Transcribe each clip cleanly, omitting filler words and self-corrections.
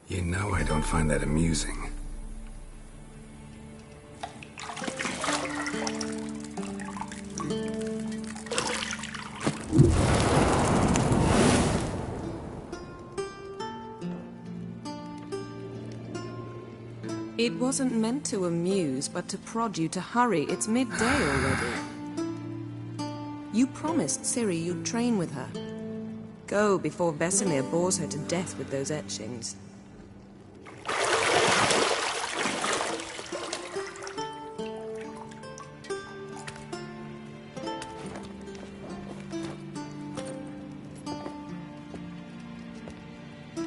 You know I don't find that amusing. It wasn't meant to amuse, but to prod you to hurry. It's midday already. You promised Ciri you'd train with her. Go before Vesemir bores her to death with those etchings.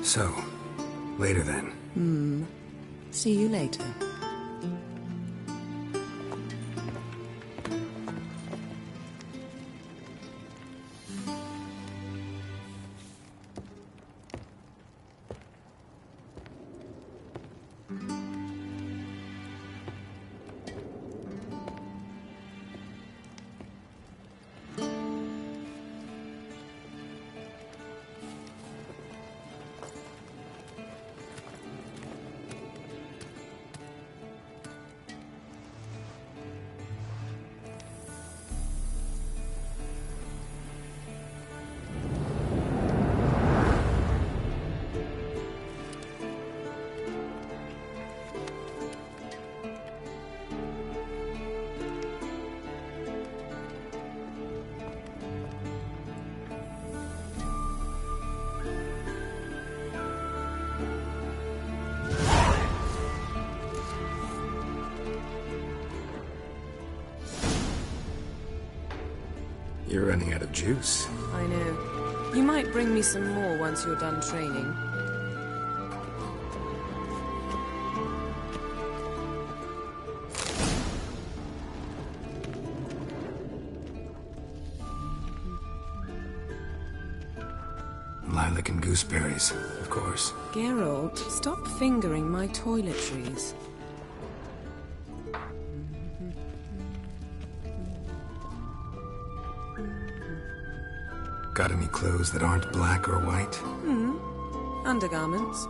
So, later then. See you later. You're running out of juice. I know. You might bring me some more once you're done training. Lilac and gooseberries, of course. Geralt, stop fingering my toiletries. Got any clothes that aren't black or white? Undergarments.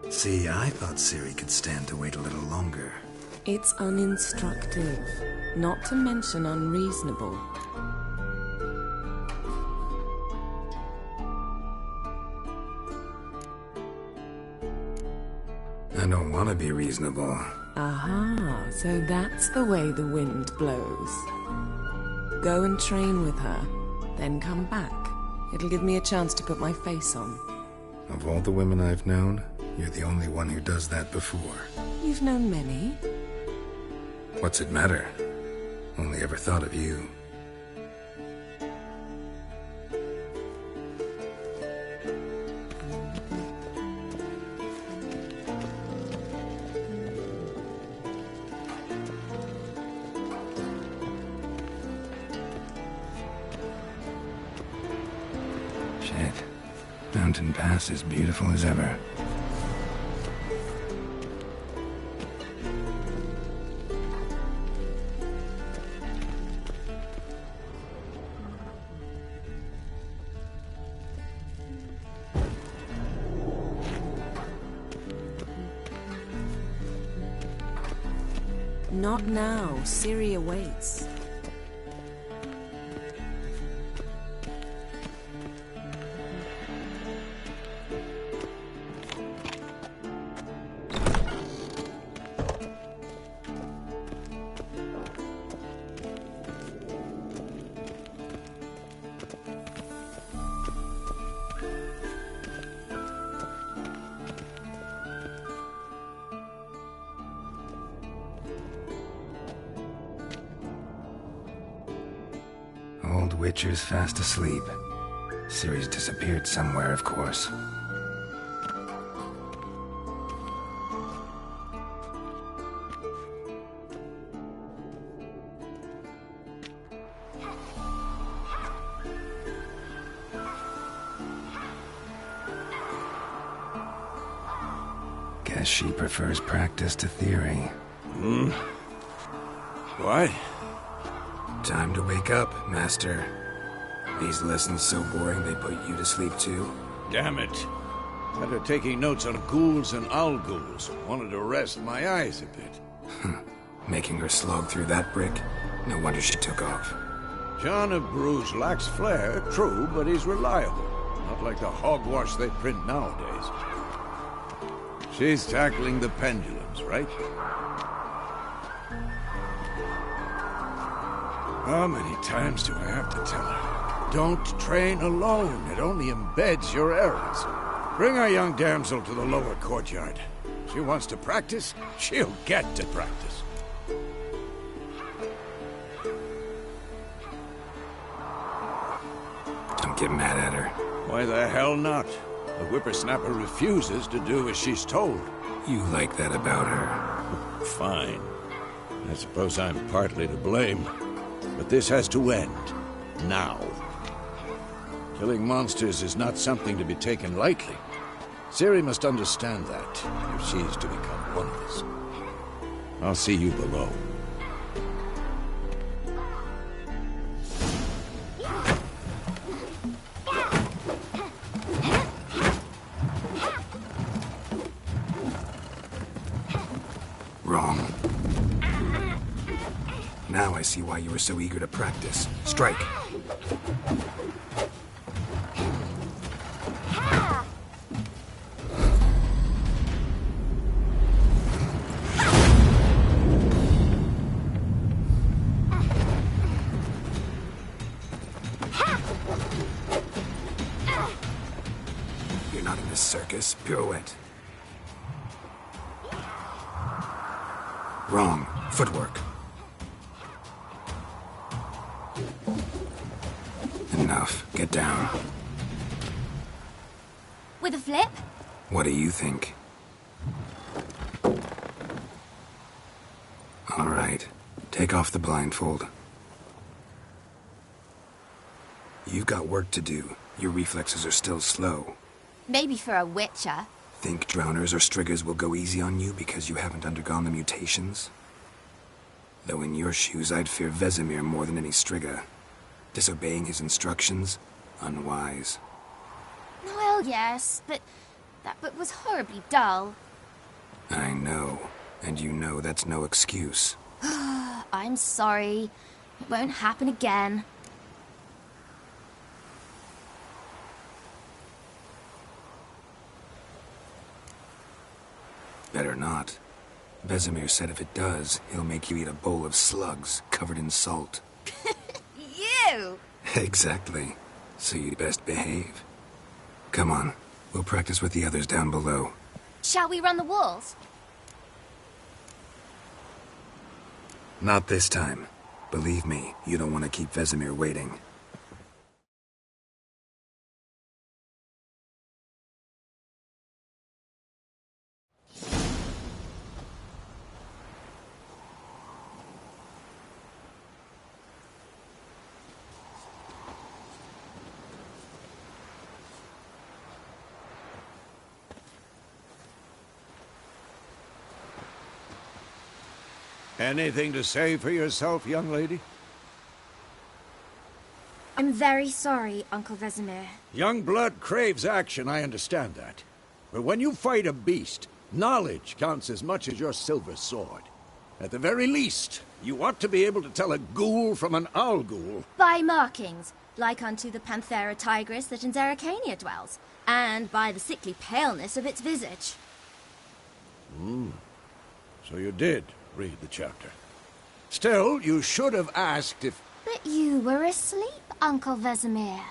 See, I thought Ciri could stand to wait a little longer. It's uninstructive, not to mention unreasonable. I don't want to be reasonable. Aha, so that's the way the wind blows. Go and train with her, then come back. It'll give me a chance to put my face on. Of all the women I've known, you're the only one who does that before. You've known many. What's it matter? Only ever thought of you. Shit. Mountain Pass is beautiful as ever. Not now. Ciri awaits. Old Witcher's fast asleep. Ciri's disappeared somewhere, of course. Guess she prefers practice to theory. Why? Time to wake up, Master. These lessons so boring they put you to sleep too. Damn it. Had her taking notes on ghouls and owl-ghouls. Wanted to rest my eyes a bit. Making her slog through that brick? No wonder she took off. John of Bruges lacks flair, true, but he's reliable. Not like the hogwash they print nowadays. She's tackling the pendulums, right? How many times do I have to tell her? Don't train alone. It only embeds your errors. Bring our young damsel to the lower courtyard. She wants to practice, she'll get to practice. Don't get mad at her. Why the hell not? The whippersnapper refuses to do as she's told. You like that about her. Fine. I suppose I'm partly to blame. But this has to end. Now. Killing monsters is not something to be taken lightly. Ciri must understand that, if she's to become one of us. I'll see you below. Wrong. Now I see why you were so eager to practice. Strike. You're not in this circus. Pirouette. Wrong. Footwork. Enough. Get down. With a flip? What do you think? All right. Take off the blindfold. You've got work to do. Your reflexes are still slow. Maybe for a witcher. Think drowners or striggers will go easy on you because you haven't undergone the mutations? Though in your shoes, I'd fear Vesemir more than any strigger. Disobeying his instructions? Unwise. Well, yes, but that book was horribly dull. I know. And you know that's no excuse. I'm sorry. It won't happen again. Better not. Vesemir said if it does, he'll make you eat a bowl of slugs covered in salt. You! Exactly. So you'd best behave. Come on. We'll practice with the others down below. Shall we run the walls? Not this time. Believe me, you don't want to keep Vesemir waiting. Anything to say for yourself, young lady? I'm very sorry, Uncle Vesemir. Young blood craves action, I understand that. But when you fight a beast, knowledge counts as much as your silver sword. At the very least, you ought to be able to tell a ghoul from an owl-ghoul. By markings, like unto the Panthera tigris that in Zerrikania dwells, and by the sickly paleness of its visage. So you did read the chapter. Still, you should have asked if... But you were asleep, Uncle Vesemir.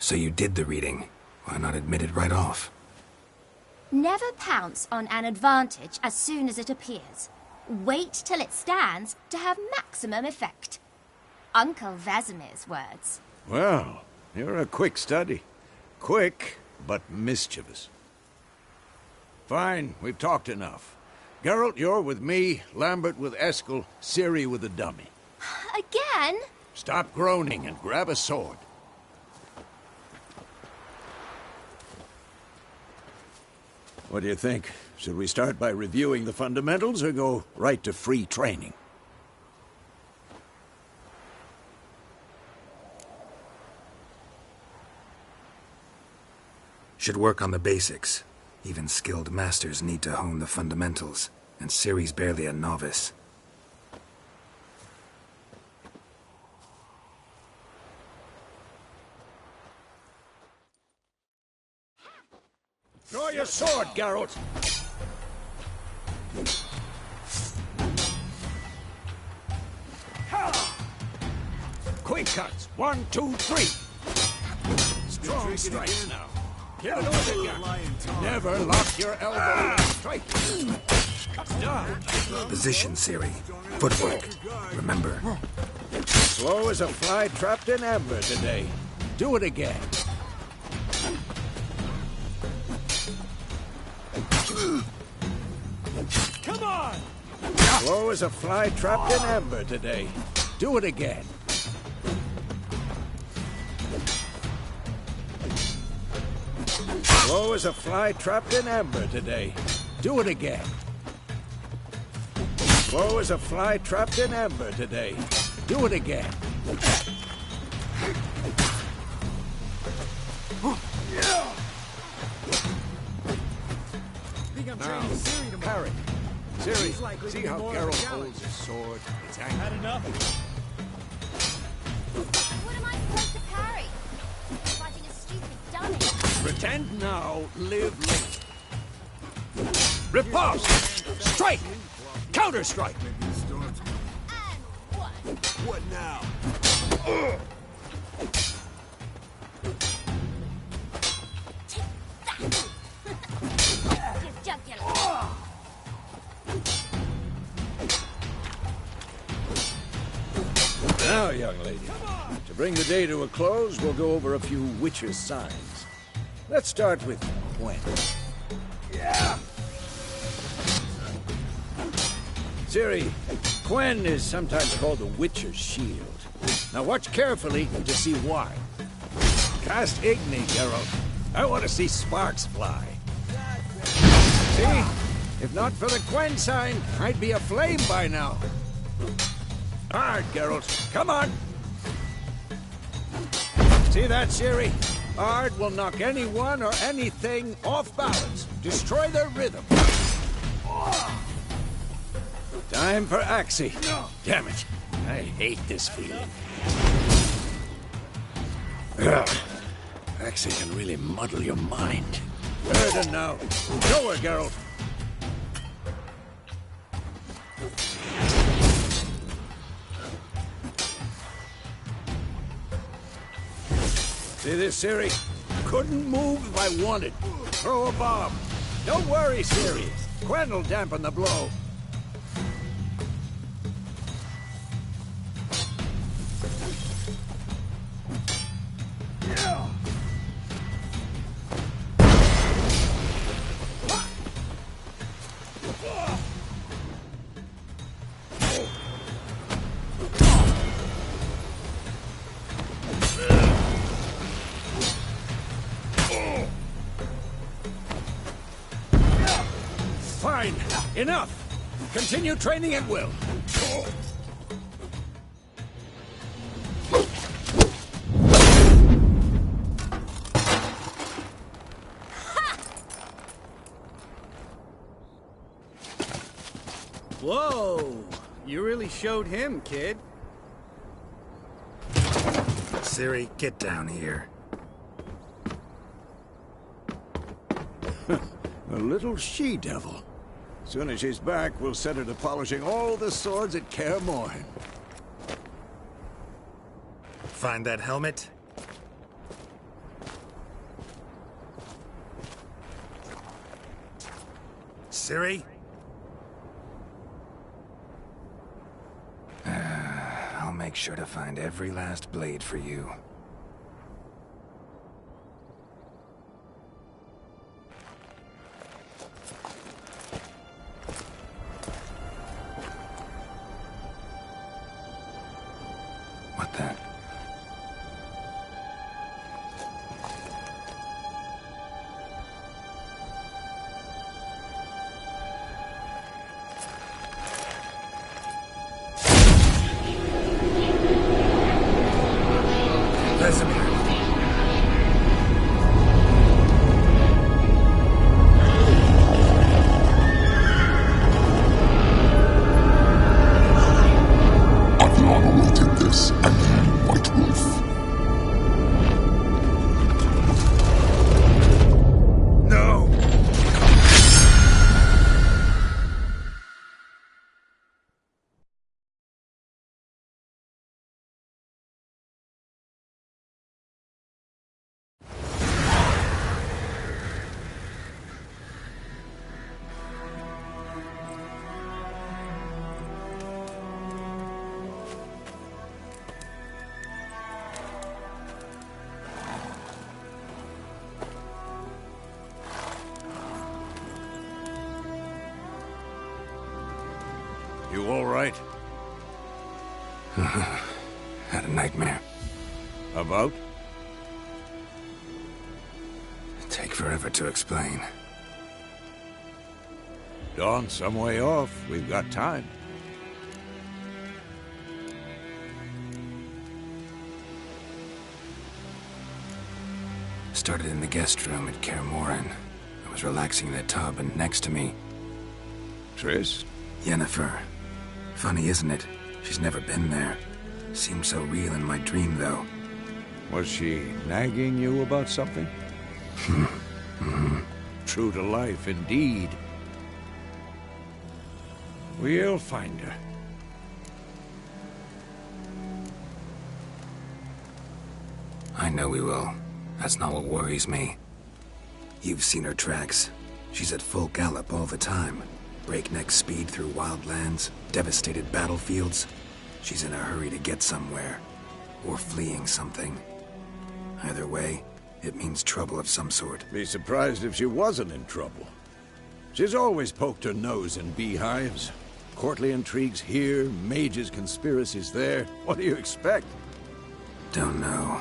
So you did the reading. Why not admit it right off? Never pounce on an advantage as soon as it appears. Wait till it stands to have maximum effect. Uncle Vesemir's words. Well, you're a quick study. Quick, but mischievous. Fine, we've talked enough. Geralt, you're with me, Lambert with Eskel, Ciri with the dummy. Again? Stop groaning and grab a sword. What do you think? Should we start by reviewing the fundamentals or go right to free training? Should work on the basics. Even skilled masters need to hone the fundamentals, and Ciri's barely a novice. Draw your sword, Geralt! Quick cuts! 1, 2, 3! Strong strikes now. Give it over, Geralt. Never lock your elbow and strike. Down. Position, Ciri. Footwork. Remember. Slow as a fly trapped in amber today. Do it again. Come on! Slow as a fly trapped in amber today. Do it again. Slow as a fly trapped in amber today. Do it again. Slow as a fly trapped in amber today. Do it again. Now, parry. Ciri, see how Geralt holds his sword? It's angry. Had enough? What am I supposed to parry? Fighting a stupid dummy. Pretend now, live late. Riposte! Strike! Counter-strike! And what? What now? Just jugular. Now, young lady, to bring the day to a close, we'll go over a few witches' signs. Let's start with Gwen. Yeah! Ciri, Gwen is sometimes called the Witcher's Shield. Now watch carefully to see why. Cast Igni, Geralt. I want to see sparks fly. See? If not for the Gwen sign, I'd be aflame by now. Hard, Geralt. Come on! See that, Ciri? Ard will knock anyone or anything off balance. Destroy their rhythm. Time for Axie. Damn it. I hate this feeling. Ugh. Axie can really muddle your mind. Burden now. Show her, Geralt. See this, Ciri? Couldn't move if I wanted. Throw a bomb. Don't worry, Ciri. Gwen will dampen the blow. Fine. Enough. Continue training at will. Whoa! You really showed him, kid. Ciri, get down here. A little she-devil. Soon as she's back, we'll set her to polishing all the swords at Kaer Morhen. Find that helmet? Ciri? I'll make sure to find every last blade for you. What the? Vesemir. I've long awaited this, and you, White Wolf. No! You all right? Had a nightmare. About? Take forever to explain. Dawn's some way off. We've got time. Started in the guest room at Kaer Morhen. I was relaxing in the tub, and next to me, Triss? Yennefer. Funny, isn't it? She's never been there. Seemed so real in my dream, though. Was she nagging you about something? True to life, indeed. We'll find her. I know we will. That's not what worries me. You've seen her tracks. She's at full gallop all the time. Breakneck speed through wild lands, devastated battlefields. She's in a hurry to get somewhere. Or fleeing something. Either way, it means trouble of some sort. Be surprised if she wasn't in trouble. She's always poked her nose in beehives. Courtly intrigues here, mages' conspiracies there. What do you expect? Don't know.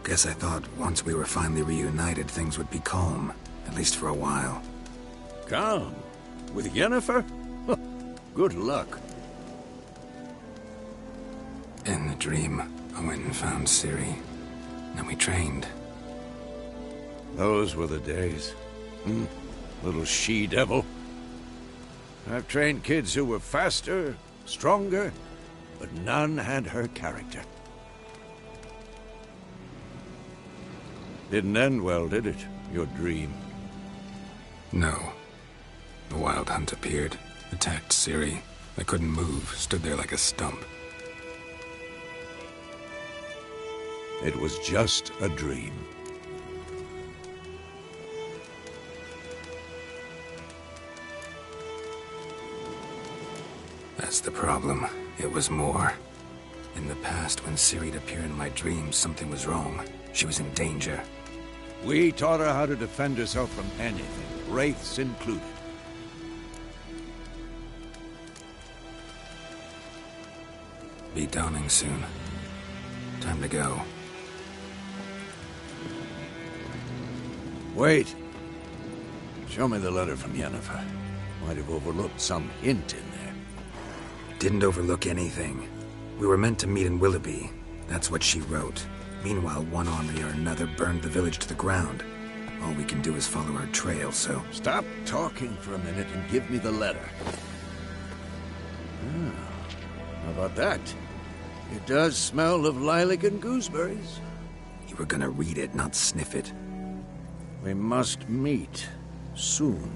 Guess I thought once we were finally reunited, things would be calm. At least for a while. Calm? With Yennefer? Good luck. In the dream, I went and found Ciri. Then we trained. Those were the days. Little she-devil. I've trained kids who were faster, stronger, but none had her character. Didn't end well, did it? Your dream? No. The Wild Hunt appeared, attacked Ciri. I couldn't move, stood there like a stump. It was just a dream. That's the problem. It was more. In the past, when Ciri'd appear in my dreams, something was wrong. She was in danger. We taught her how to defend herself from anything, wraiths included. Be dawning soon. Time to go. Wait. Show me the letter from Yennefer. Might have overlooked some hint in there. Didn't overlook anything. We were meant to meet in Willoughby. That's what she wrote. Meanwhile, one army or another burned the village to the ground. All we can do is follow her trail, so... Stop talking for a minute and give me the letter. How about that? It does smell of lilac and gooseberries. You were gonna read it, not sniff it. We must meet. Soon.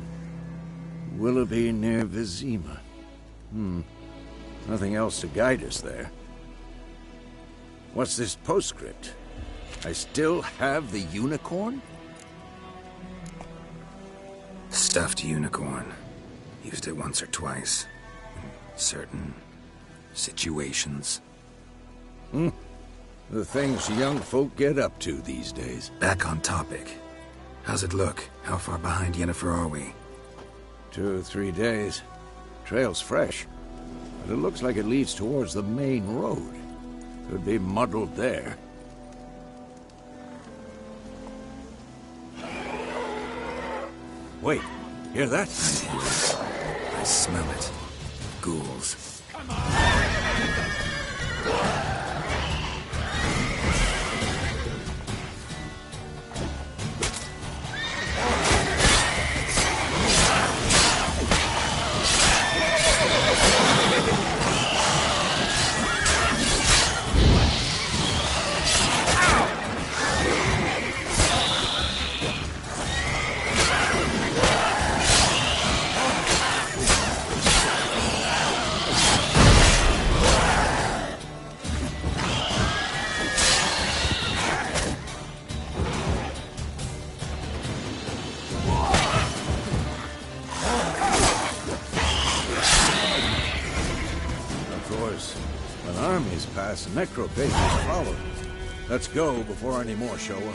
Willoughby near Vizima. Nothing else to guide us there. What's this postscript? I still have the unicorn? Stuffed unicorn. Used it once or twice. In certain situations. The things young folk get up to these days. Back on topic. How's it look? How far behind Yennefer are we? 2 or 3 days. Trail's fresh, but it looks like it leads towards the main road. Could be muddled there. Wait, hear that? I hear it. I smell it. Ghouls. Necropages follow. Let's go before any more show up.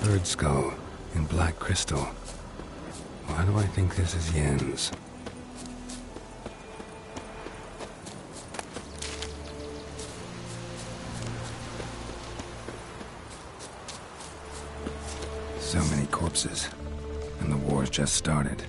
Bird skull in black crystal. Why do I think this is Yen's? So many corpses, and the war's just started.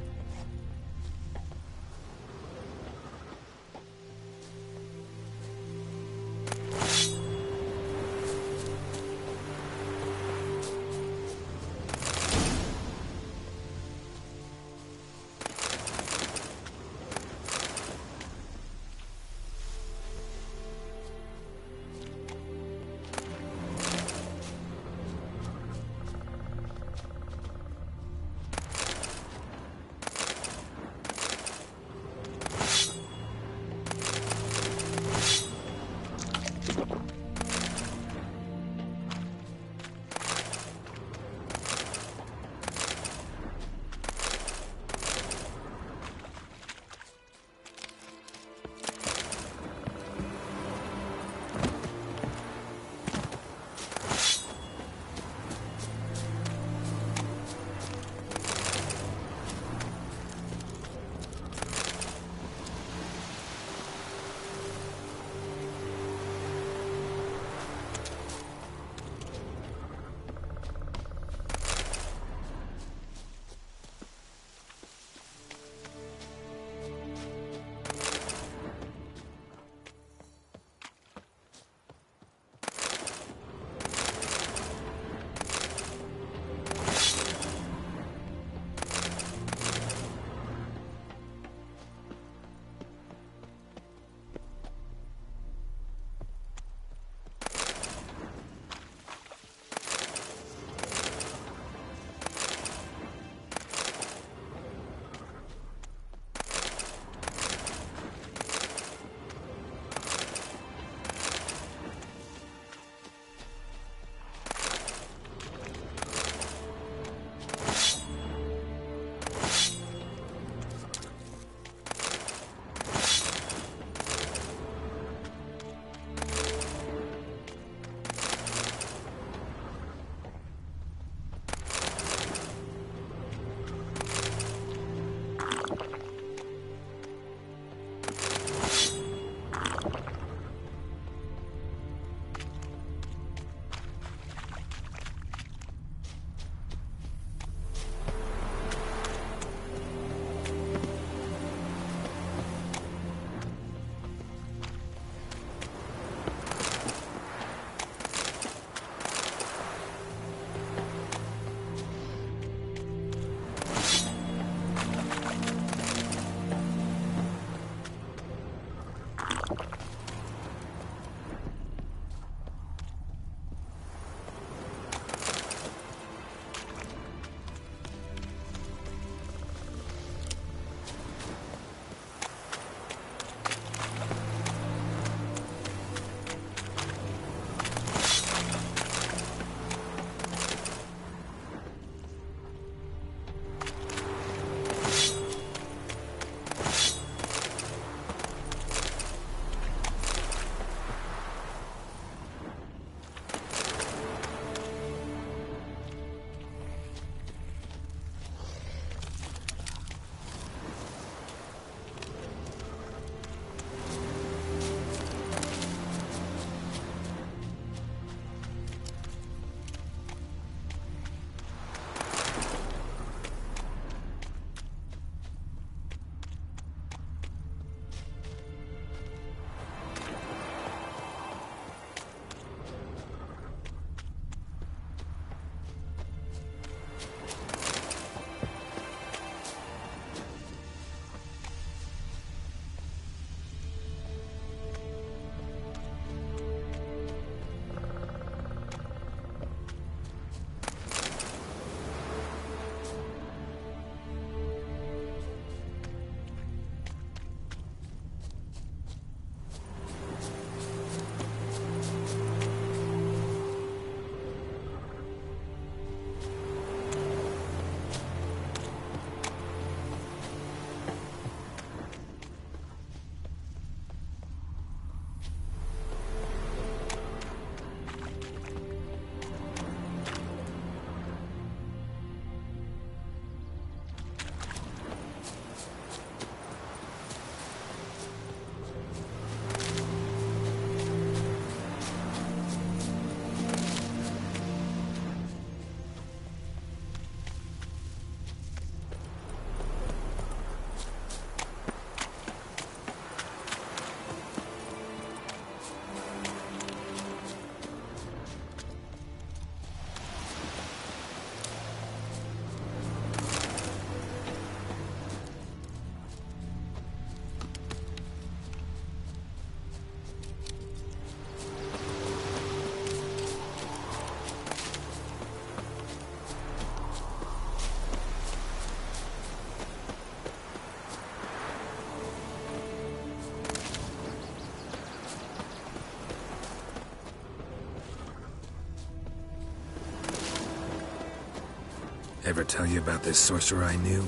Ever tell you about this sorcerer I knew?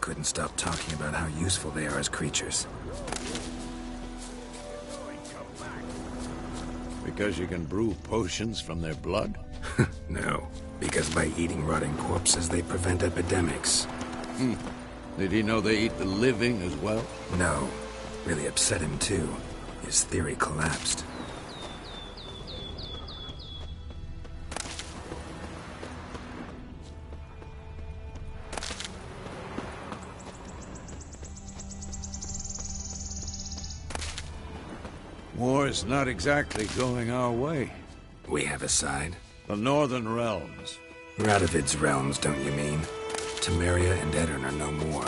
Couldn't stop talking about how useful they are as creatures. Because you can brew potions from their blood? No, because by eating rotting corpses, they prevent epidemics. Did he know they eat the living as well? No. Really upset him, too. His theory collapsed. War's not exactly going our way. We have a side. The Northern Realms. Radovid's realms, don't you mean? Temeria and Edirn are no more.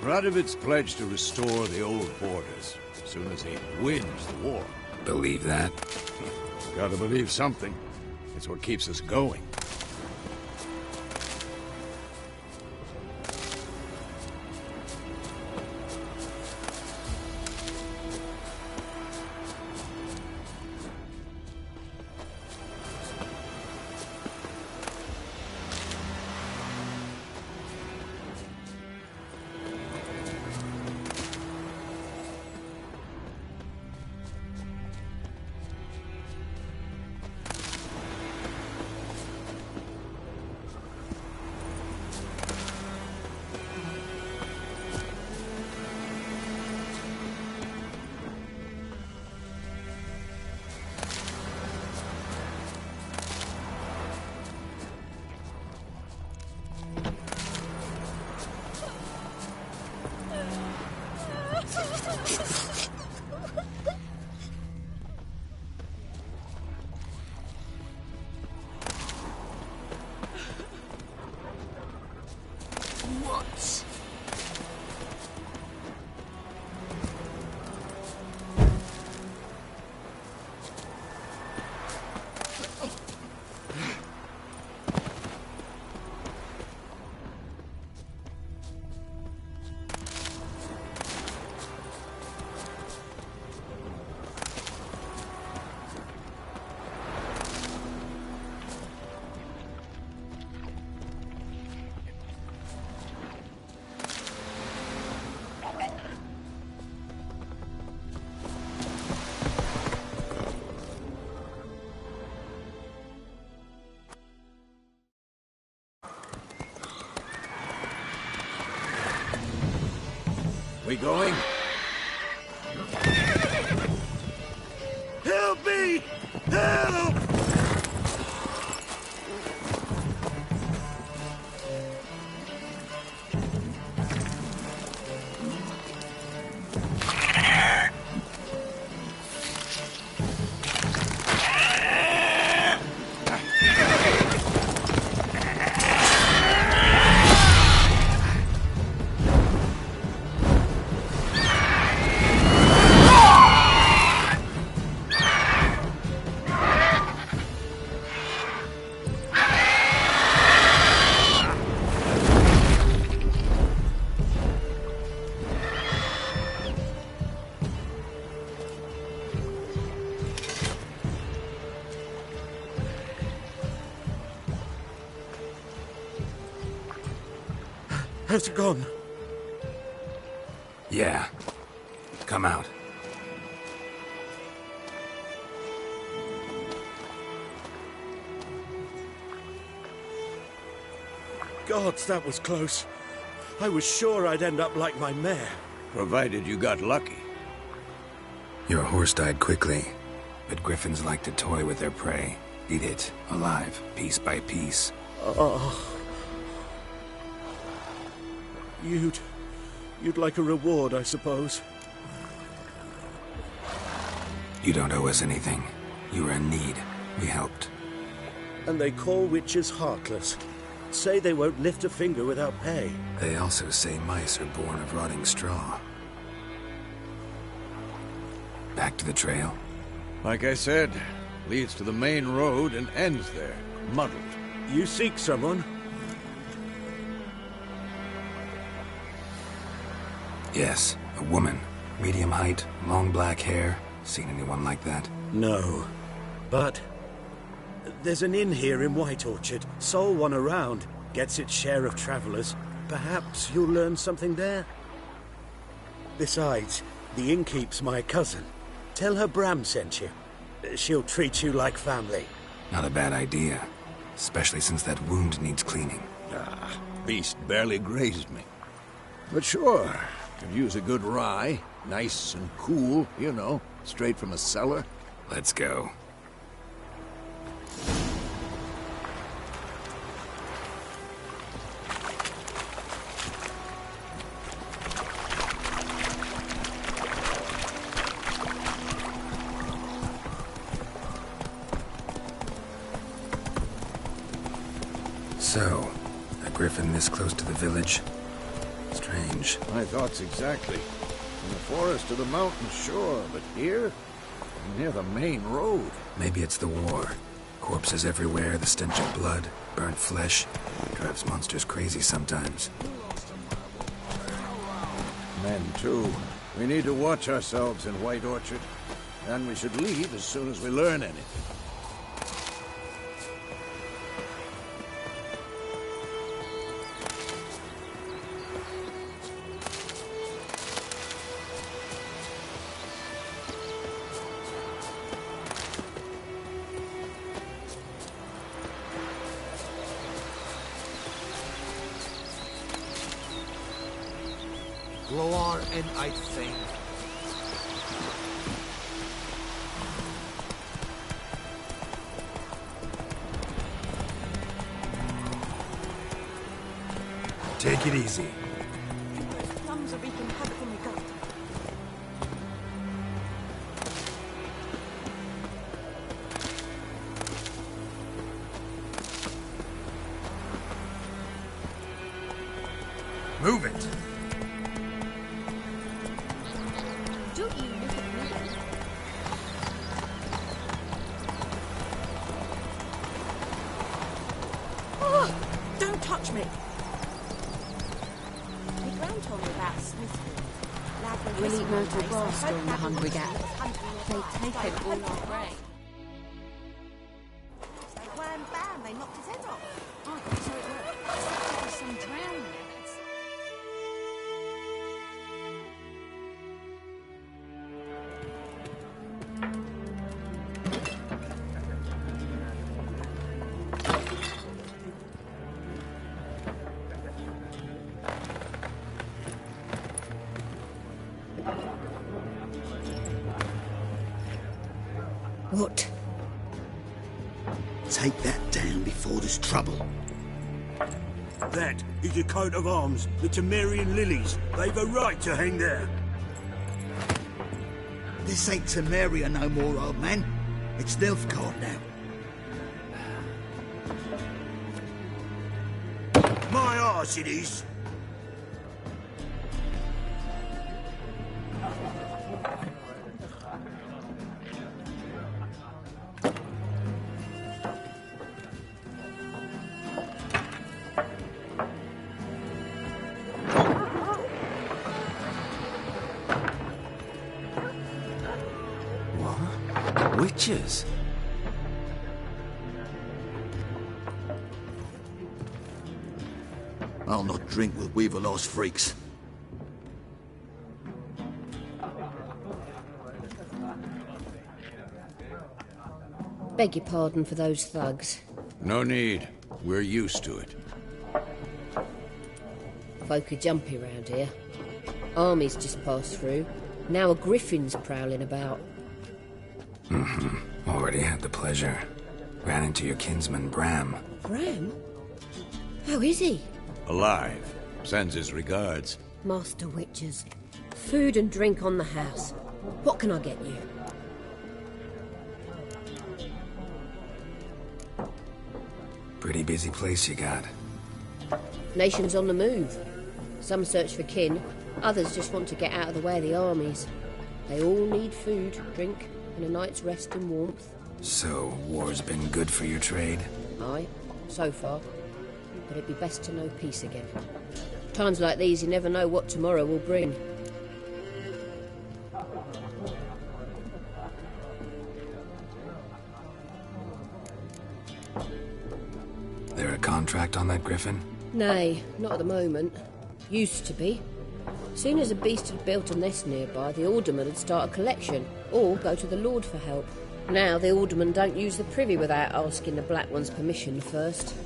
Radovid's pledged to restore the old borders as soon as he wins the war. Believe that? Gotta believe something. It's what keeps us going. We going? Help me! Help! Has it gone? Yeah. Come out. Gods, that was close. I was sure I'd end up like my mare. Provided you got lucky. Your horse died quickly, but griffins like to toy with their prey. Eat it, alive, piece by piece. Oh. You'd like a reward, I suppose. You don't owe us anything. You were in need. We helped. And they call witches heartless. Say they won't lift a finger without pay. They also say mice are born of rotting straw. Back to the trail? Like I said, leads to the main road and ends there, muddled. You seek someone? Yes, a woman. Medium height, long black hair. Seen anyone like that? No. But there's an inn here in White Orchard. Sole one around. gets its share of travelers, perhaps you'll learn something there. Besides, the innkeep's my cousin. Tell her Bram sent you. She'll treat you like family. Not a bad idea. Especially since that wound needs cleaning. Ah, beast barely grazed me. But sure, could use a good rye. Nice and cool, you know, straight from a cellar. Let's go. So, a griffin this close to the village? Strange. My thoughts exactly. In the forest or the mountain, sure, but here? Near the main road. Maybe it's the war. Corpses everywhere, the stench of blood, burnt flesh. Drives monsters crazy sometimes. Men, too. We need to watch ourselves in White Orchard. And we should leave as soon as we learn anything. Gloar and I think. Take it easy. Move it. Don't touch me! My gran told me about Smithfield. We'll eat no more grass during the hungry gap. They take it all our grain. They wham bam, they knocked his head off. Oh, so it worked. There's some drowning. What? Take that down before there's trouble. That is a coat of arms, the Temerian lilies. They've a right to hang there. This ain't Temeria no more, old man. It's Nilfgaard now. My arse it is. Witches? I'll not drink with Weaverlaw's freaks. Beg your pardon for those thugs. No need. We're used to it. Folk are jumpy round here. Armies just passed through. Now a griffin's prowling about. Already had the pleasure. Ran into your kinsman, Bram. Bram? How is he? Alive. Sends his regards. Master Witches. Food and drink on the house. What can I get you? Pretty busy place you got. Nations on the move. Some search for kin, others just want to get out of the way of the armies. They all need food, drink, and a night's rest and warmth. So, war's been good for your trade? Aye, so far. But it'd be best to know peace again. Times like these, you never know what tomorrow will bring. There are contracts contract on that griffin? Nay, not at the moment. Used to be. Soon as a beast had built a nest nearby, the alderman would start a collection, or go to the Lord for help. Now the aldermen don't use the privy without asking the Black One's permission first.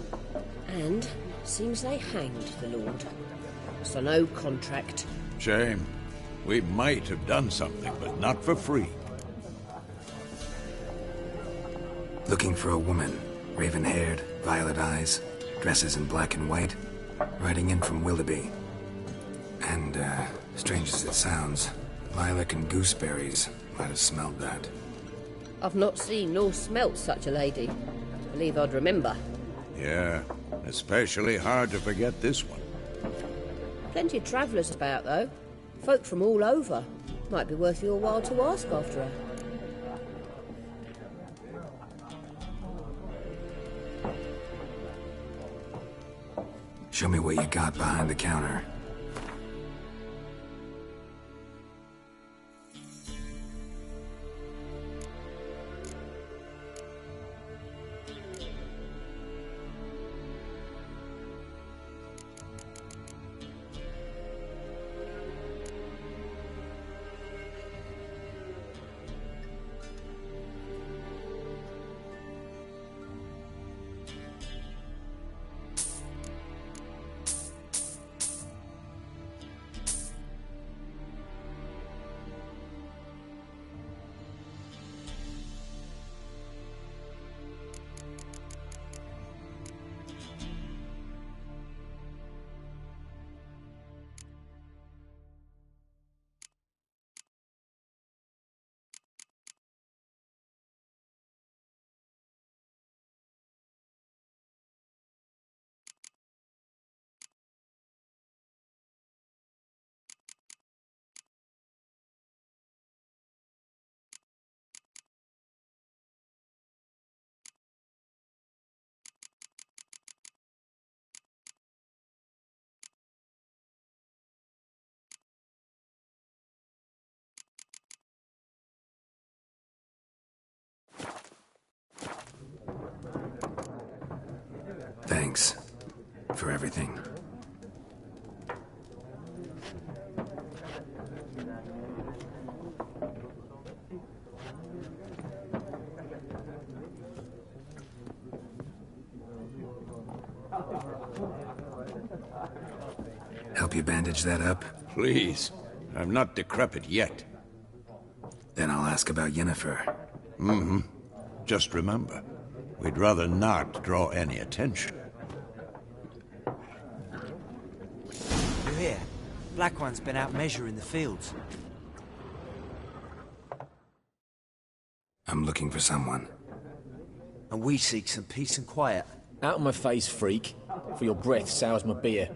And seems they hanged the Lord. So no contract. Shame. We might have done something, but not for free. Looking for a woman. Raven-haired, violet eyes, dresses in black and white. Riding in from Willoughby. And, strange as it sounds, lilac and gooseberries might have smelled that. I've not seen nor smelt such a lady. Believe I'd remember. Yeah, especially hard to forget this one. Plenty of travellers about, though. Folk from all over. Might be worth your while to ask after her. Show me what you got behind the counter. Thanks for everything. Help you bandage that up? Please. I'm not decrepit yet. Then I'll ask about Yennefer. Mm-hmm. Just remember, we'd rather not draw any attention. You hear? Black One's been out measuring the fields. I'm looking for someone. And we seek some peace and quiet. Out of my face, freak. For your breath sours my beer.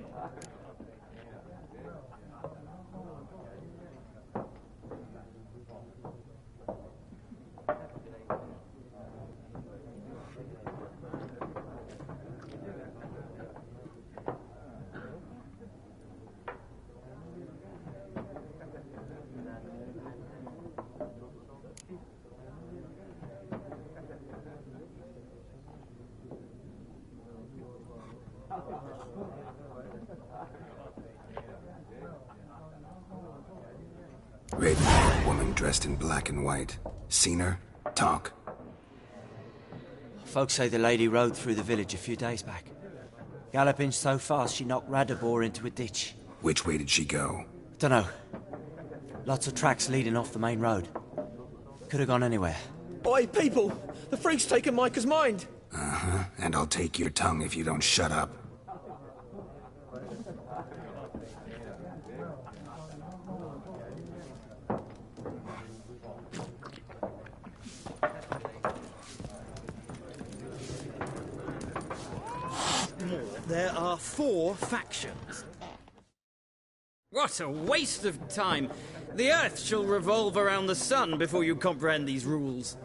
Raven-haired woman dressed in black and white. Seen her? Talk. Folks say the lady rode through the village a few days back. Galloping so fast she knocked Radabor into a ditch. Which way did she go? Dunno. Lots of tracks leading off the main road. Could have gone anywhere. Oi, people! The freak's taken Micah's mind! Uh-huh. And I'll take your tongue if you don't shut up. There are 4 factions. What a waste of time! The Earth shall revolve around the sun before you comprehend these rules.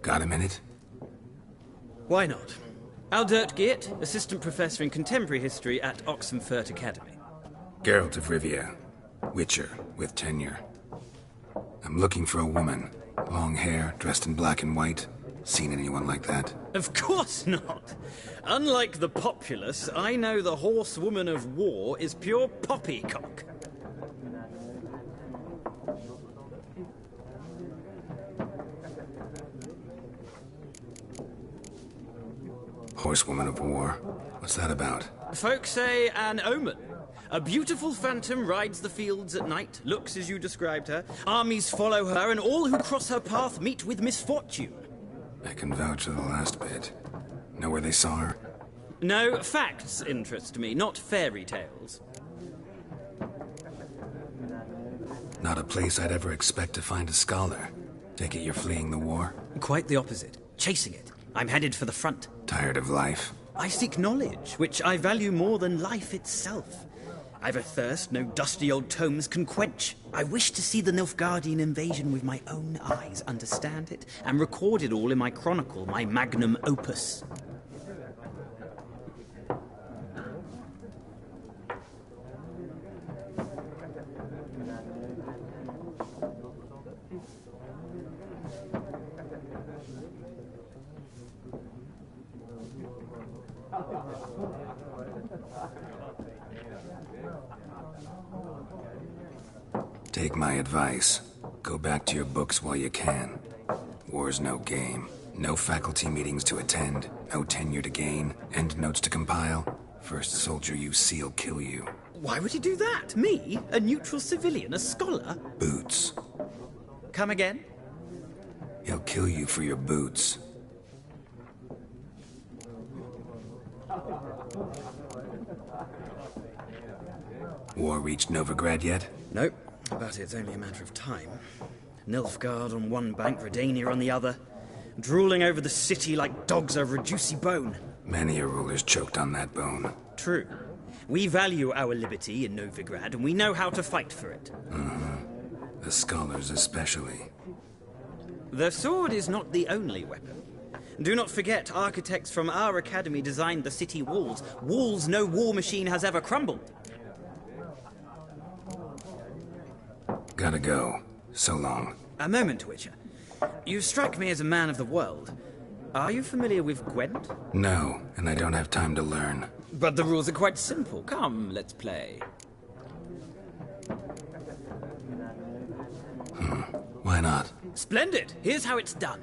Got a minute? Why not? Aldert Geert, Assistant Professor in Contemporary History at Oxenfurt Academy. Geralt of Rivia. Witcher, with tenure. I'm looking for a woman. Long hair, dressed in black and white. Seen anyone like that? Of course not. Unlike the populace, I know the horsewoman of war is pure poppycock. Horsewoman of war? What's that about? Folks say an omen. A beautiful phantom rides the fields at night, looks as you described her. Armies follow her, and all who cross her path meet with misfortune. I can vouch for the last bit. Know where they saw her? No, facts interest me, not fairy tales. Not a place I'd ever expect to find a scholar. Take it you're fleeing the war? Quite the opposite. Chasing it. I'm headed for the front. Tired of life? I seek knowledge, which I value more than life itself. I've a thirst no dusty old tomes can quench. I wish to see the Nilfgaardian invasion with my own eyes, understand it, and record it all in my chronicle, my magnum opus. Take my advice. Go back to your books while you can. War's no game. No faculty meetings to attend. No tenure to gain. End notes to compile. First soldier you see'll kill you. Why would he do that? Me? A neutral civilian? A scholar? Boots. Come again? He'll kill you for your boots. War reached Novigrad yet? Nope. But it's only a matter of time. Nilfgaard on one bank, Redania on the other. Drooling over the city like dogs over a juicy bone. Many a ruler's choked on that bone. True. We value our liberty in Novigrad, and we know how to fight for it. Mm-hmm. The scholars especially. The sword is not the only weapon. Do not forget, architects from our academy designed the city walls. Walls no war machine has ever crumbled. Gotta go. So long. A moment, Witcher. You strike me as a man of the world. Are you familiar with Gwent? No, and I don't have time to learn. But the rules are quite simple. Come, let's play. Why not? Splendid. Here's how it's done.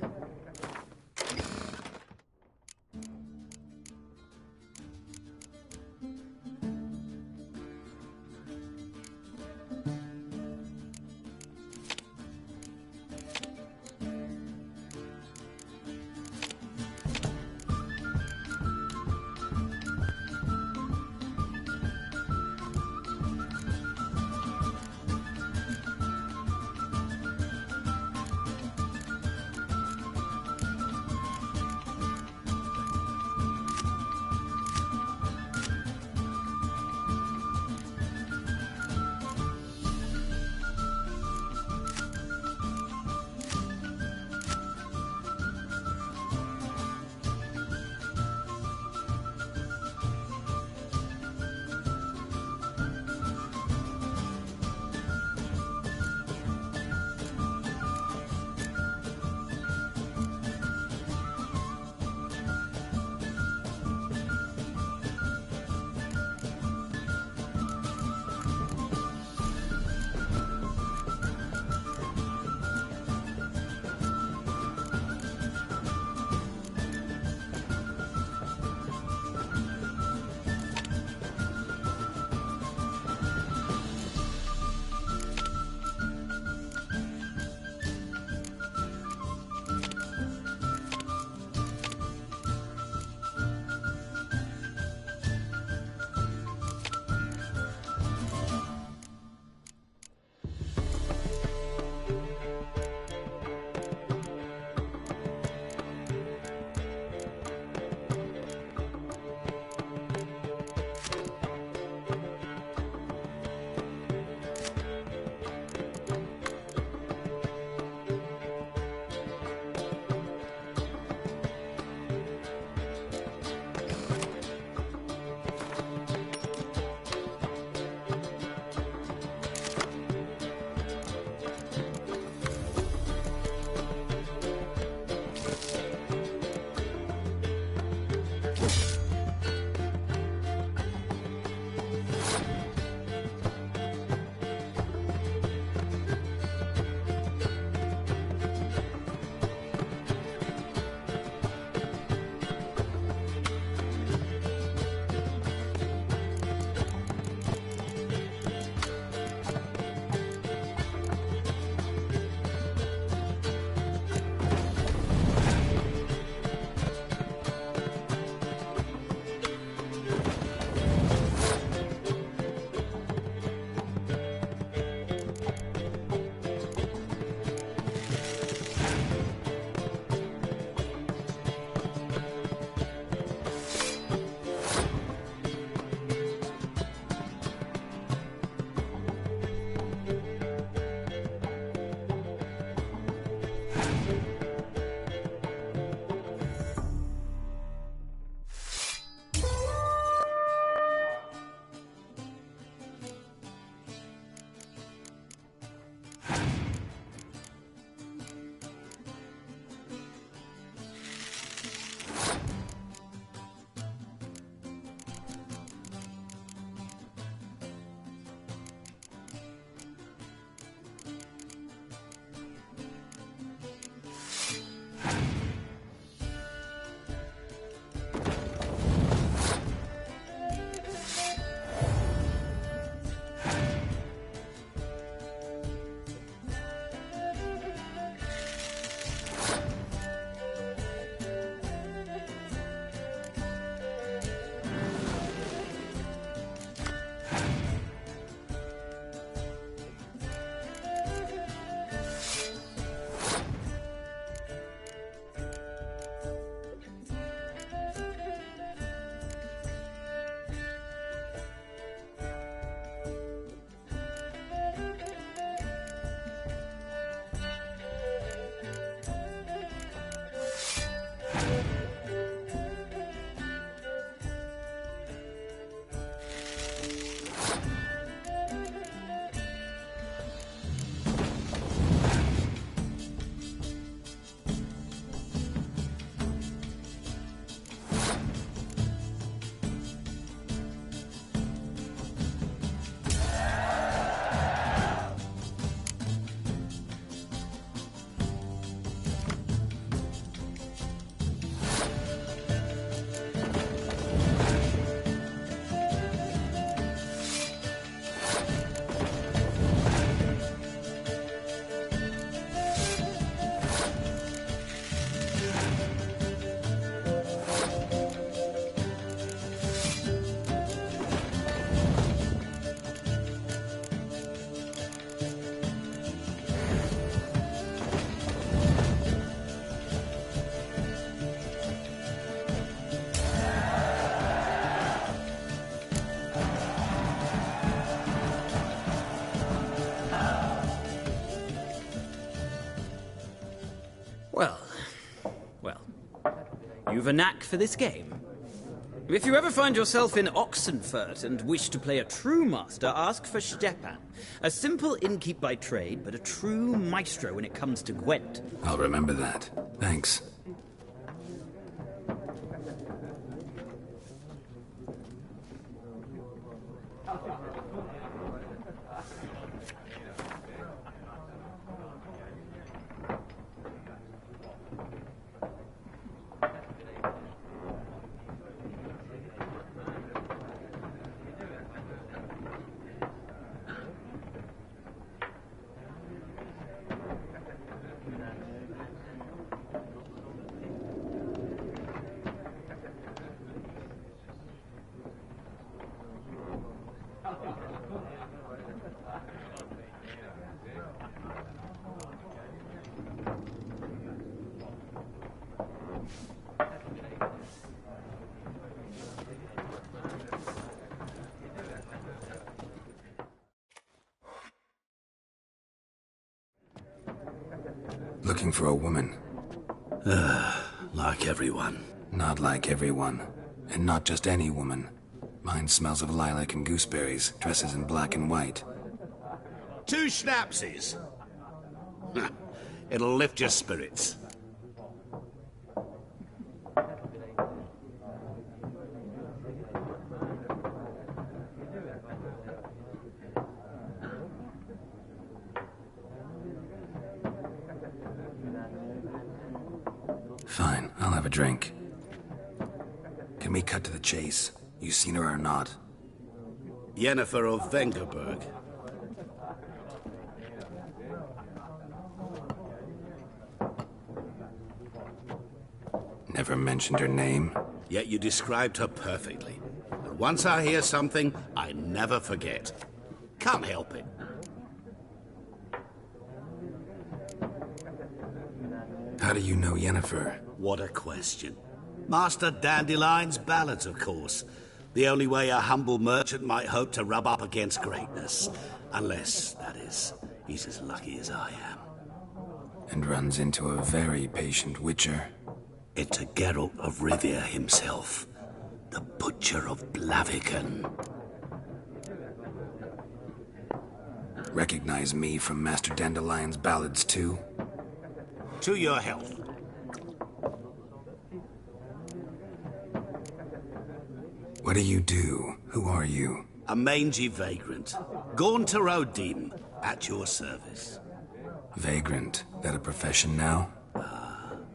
You've a knack for this game. If you ever find yourself in Oxenfurt and wish to play a true master, ask for Stepan. A simple innkeep by trade, but a true maestro when it comes to Gwent. I'll remember that. Thanks. Looking for a woman. Like everyone. Not like everyone. And not just any woman. Mine smells of lilac and gooseberries, dresses in black and white. 2 schnapsies. It'll lift your spirits. Fine, I'll have a drink. Can we cut to the chase? You seen her or not? Yennefer of Vengerberg. Never mentioned her name. Yet you described her perfectly. And once I hear something, I never forget. Can't help it. How do you know Yennefer? What a question. Master Dandelion's ballads, of course. The only way a humble merchant might hope to rub up against greatness. Unless, that is, he's as lucky as I am. And runs into a very patient witcher. It's a Geralt of Rivia himself, the Butcher of Blaviken. Recognize me from Master Dandelion's ballads too? To your health. What do you do? Who are you? A mangy vagrant. Gaunter Odim, at your service. Vagrant? That a profession now?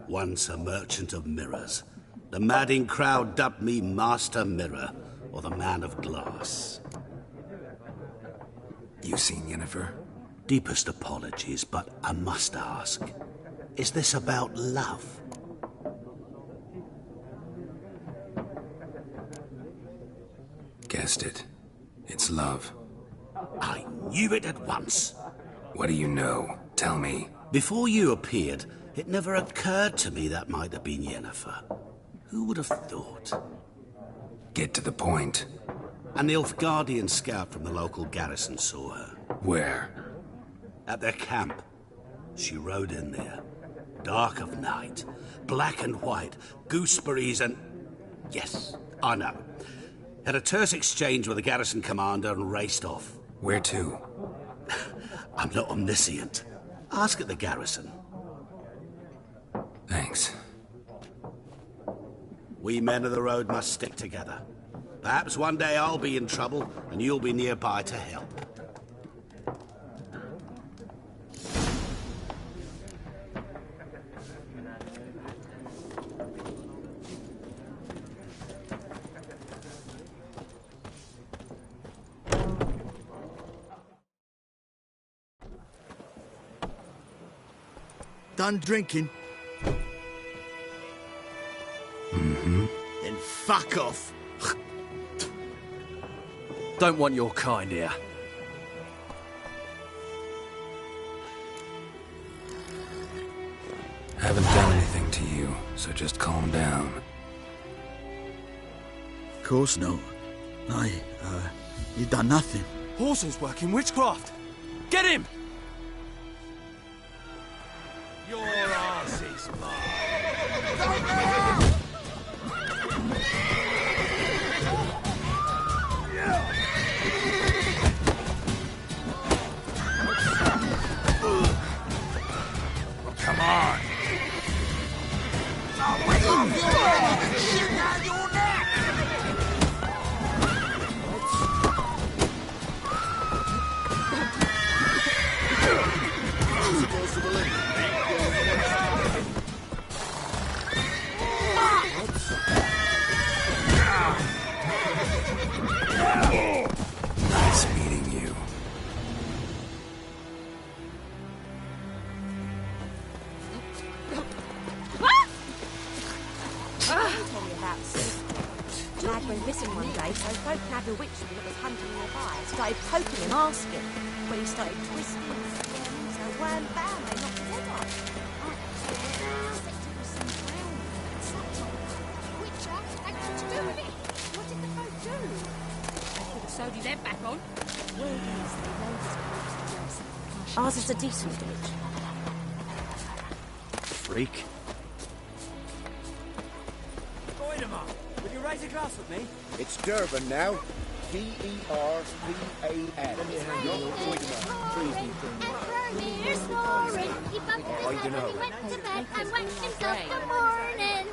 Once a merchant of mirrors. The madding crowd dubbed me Master Mirror, or the Man of Glass. You seen Yennefer? Deepest apologies, but I must ask. Is this about love? Guessed it. It's love. I knew it at once. What do you know? Tell me. Before you appeared, it never occurred to me that might have been Yennefer. Who would have thought? Get to the point. An Nilfgaardian scout from the local garrison saw her. Where? At their camp. She rode in there. Dark of night. Black and white. Gooseberries and... Yes, I know. Had a terse exchange with the garrison commander and raced off. Where to? I'm not omniscient. Ask at the garrison. Thanks. We men of the road must stick together. Perhaps one day I'll be in trouble and you'll be nearby to help. Done drinking? Mm-hmm. Then fuck off. Don't want your kind here. Haven't done anything to you, so just calm down. Of course not. You done nothing. Horson's working witchcraft. Get him! Your ass is Come on! Nice meeting you. Told me about Smith. Lad went missing one day, so folk nabbed a witchman that was hunting nearby. Started poking him, asking. When he started twisting his stems, so wham bam, they knocked his head off. What did the folk do? They put the sodium They're back on. Ours is a decent witch. Freak. Goidemar, will you raise a glass with me? It's Durban now. D-E-R-B-A-N. He's snoring. He bumped his head when he went to bed and waked himself in the morning.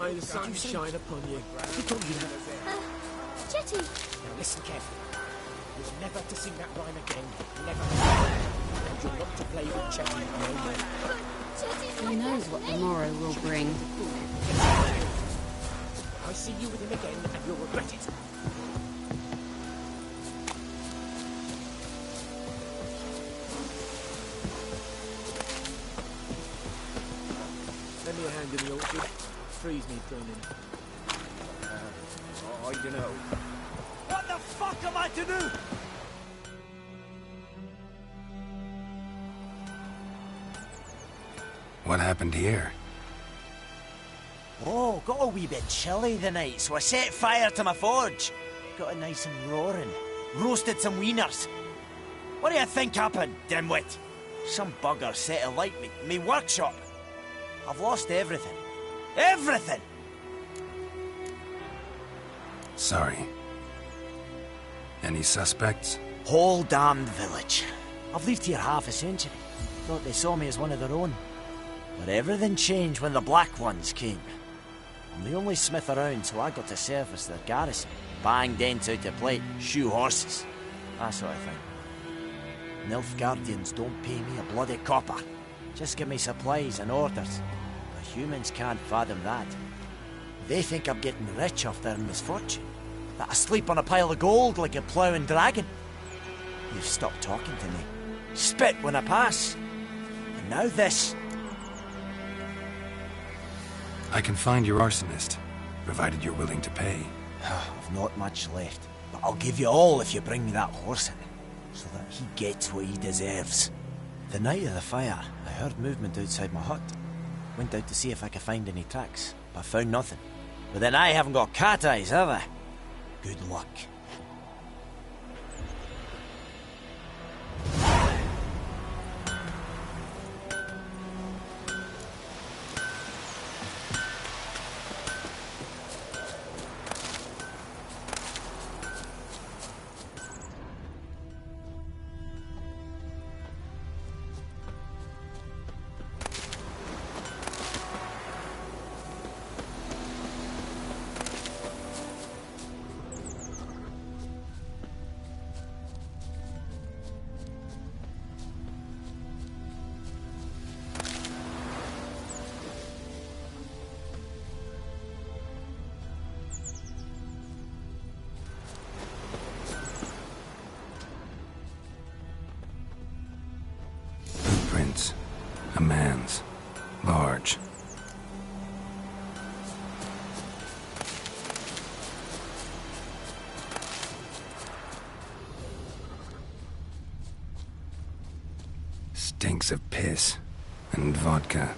May the sun shine upon you. Who told you that? Jetty. Now listen carefully. You're never to sing that rhyme again. Never. And you're not to play with Chetty no more. Who knows what the morrow will bring? I see you with him again, and you'll regret it. Lend me a hand in the orchard. Freeze me cleaning. I don't know. What the fuck am I to do? What happened here? Oh, got a wee bit chilly the night, so I set fire to my forge. Got it nice and roaring. Roasted some wieners. What do you think happened, dimwit? Some bugger set alight me workshop. I've lost everything. Everything! Sorry. Any suspects? Whole damned village. I've lived here half a century. Thought they saw me as one of their own. But everything changed when the Black Ones came. I'm the only smith around, so I got to service their garrison. Bang dents out of plate, shoe horses. That sort of thing. Nilfgaardians don't pay me a bloody copper. Just give me supplies and orders. But humans can't fathom that. They think I'm getting rich off their misfortune. That I sleep on a pile of gold like a ploughing dragon. You've stopped talking to me. Spit when I pass. And now this. I can find your arsonist, provided you're willing to pay. I've not much left, but I'll give you all if you bring me that horse in, so that he gets what he deserves. The night of the fire, I heard movement outside my hut. Went out to see if I could find any tracks, but found nothing. But then I haven't got cat eyes, have I? Good luck. A man's. Large. Stinks of piss and vodka.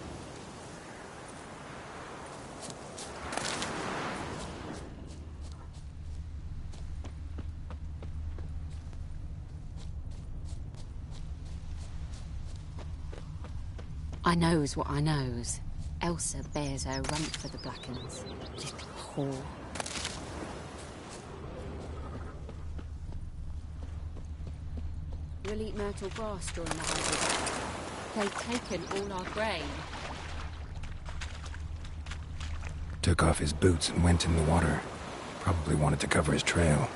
I knows what I knows. Elsa bears her rump for the Blackens. Little whore. We'll eat myrtle grass during the holidays. They've taken all our grain. Took off his boots and went in the water. Probably wanted to cover his trail.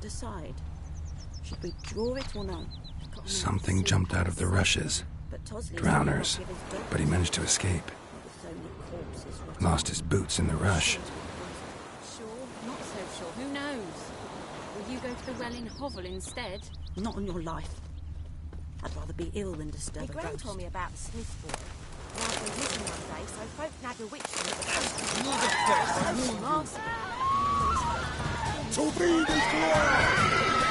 Decide. Should we draw it or no? Something jumped out of the rushes. Drowners. But he managed to escape. Lost his boots in the rush. Sure, not so sure. Who knows? Will you go to the well in Hovel instead? Not on your life. I'd rather be ill than disturb a Gran ghost. told me about the Smith boy. Now he was missing one day, so folk nagged a witch from the coast. Torpedoes fly!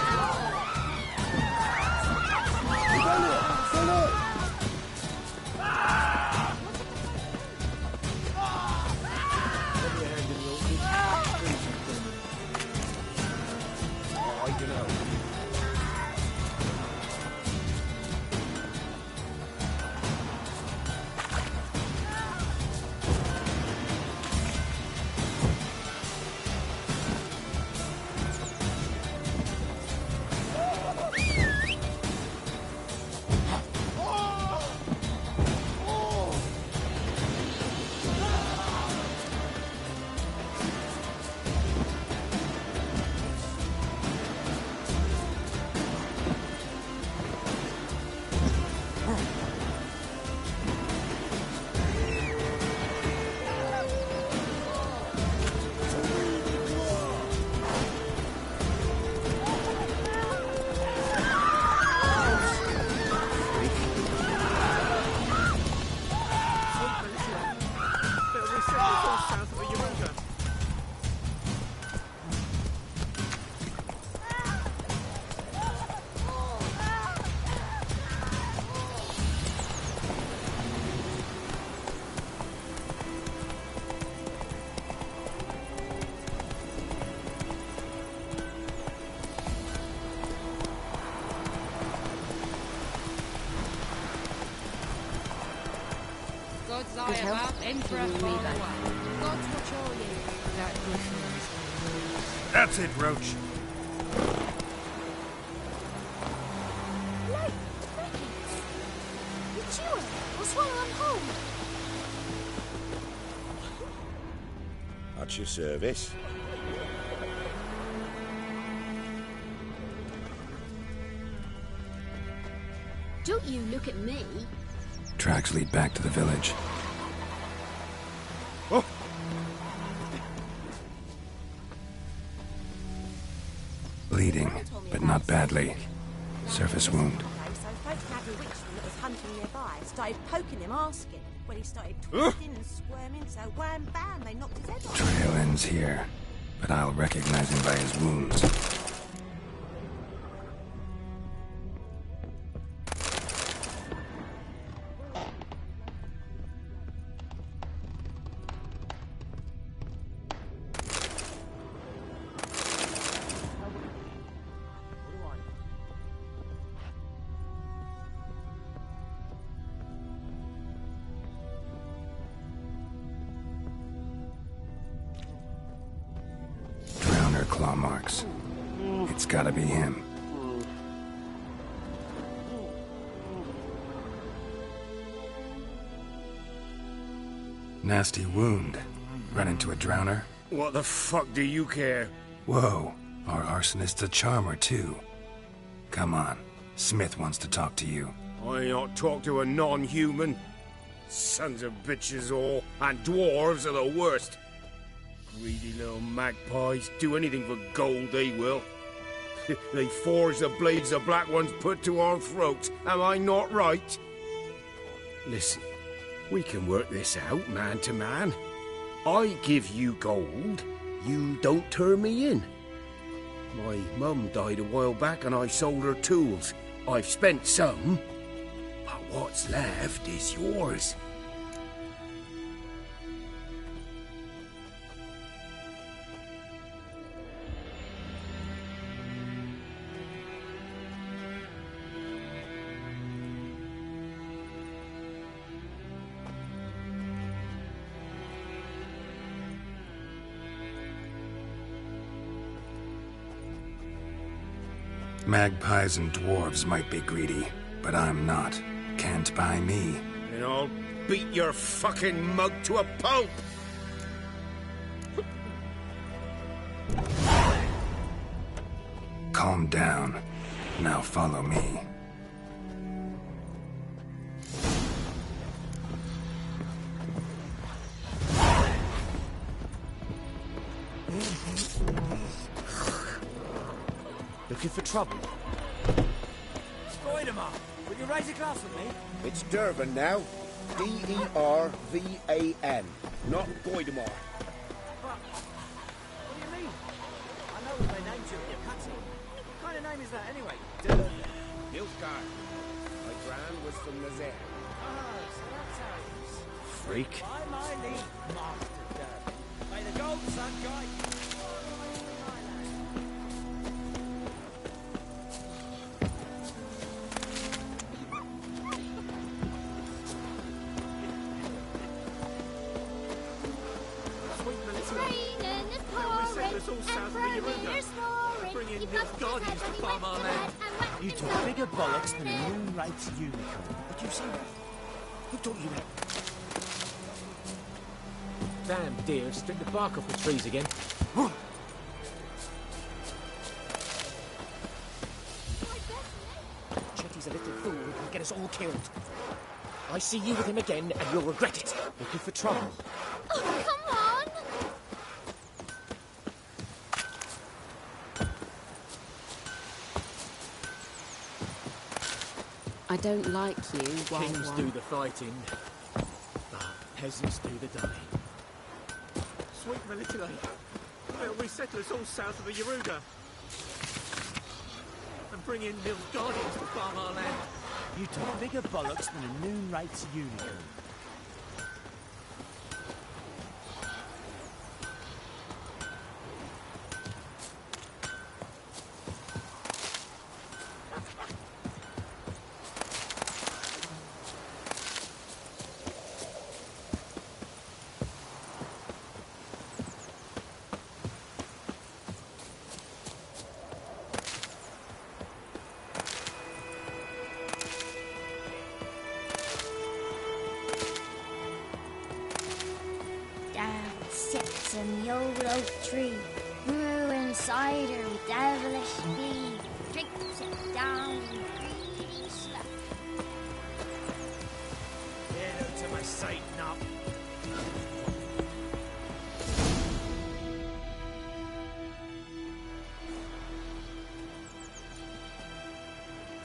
health. Emperor Bring me far back. away. Gods watch o'er you. That Griffins. That's it, Roach. Look, crickets. You chew them or swallow them whole. At your service. Don't you look at me. Tracks lead back to the village. Oh! Bleeding, but not badly. Surface wound. So folk had a witchman that was hunting nearby. Started poking him, asking. When he started twisting and squirming, so wham bam, they knocked his head off. Trail ends here, but I'll recognize him by his wounds. Claw marks. It's gotta be him. Nasty wound. Run into a drowner? What the fuck do you care? Whoa, our arsonist's a charmer too. Come on, Smith wants to talk to you. I ain't not talk to a non-human. Sons of bitches all, and dwarves are the worst. Greedy little magpies, do anything for gold, they will. They forge the blades the black ones put to our throats, am I not right? Listen, we can work this out, man to man. I give you gold, you don't turn me in. My mum died a while back and I sold her tools. I've spent some, but what's left is yours. Magpies and dwarves might be greedy, but I'm not. Can't buy me. And I'll beat your fucking mug to a pulp! Calm down. Now follow me. Looking for trouble? Spider-Man, will you raise a glass with me? It's Durban now. D-E-R-V-A-N, not Boydemore. What do you mean? I know what they named you at your patsy. What kind of name is that anyway? Nilfgaard. My gran was from Nazaire. Oh, so that's how it is. Freak. By my leave, Master Durban. May the golden sun guide you. You took bigger bollocks than a moon-raped unicorn. Did you see that? Who taught you that? Damn deer, stripped the bark off the trees again. Chetty's a little fool who can get us all killed. I see you with him again, and you'll regret it. Looking for trouble. Oh, come on! I don't like you, Wild Kings One. do the fighting, but peasants do the dying. Sweet Melitele, they'll resettle us all south of the Yaruga. And bring in Nilfgaardians to farm our land. You took bigger bollocks than a moon-raped unicorn. sits in the old oak tree, brewing cider with devilish speed, drinks it down with greedy slow. Get out to my sight now.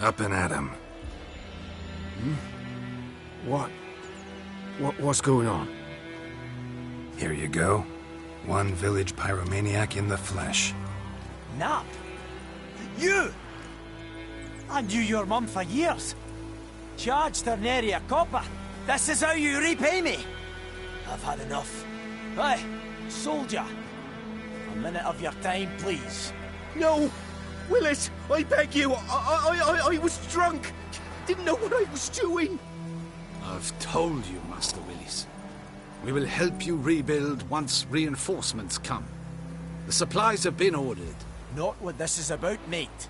Up and at 'em. What's going on? Here you go. One village pyromaniac in the flesh. Nap? You? I knew your mum for years. Charged her nary a copper. This is how you repay me. I've had enough. Hey, soldier. A minute of your time, please. No! Willis, I beg you. I was drunk. Didn't know what I was doing. I've told you, Master Willis. We will help you rebuild once reinforcements come. The supplies have been ordered. Not what this is about, mate.